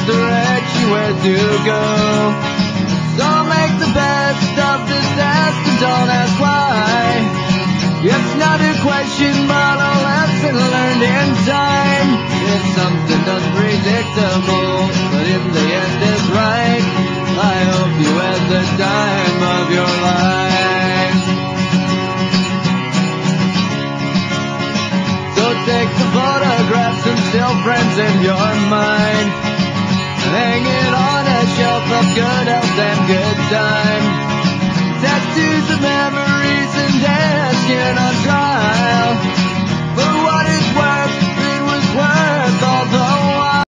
direction where to go. So make the best of this test and don't ask why. It's not a question but a lesson learned in time. It's something unpredictable, but in the end it's right. I hope you had the time of your life. So take the photographs and still frames in your mind, hang it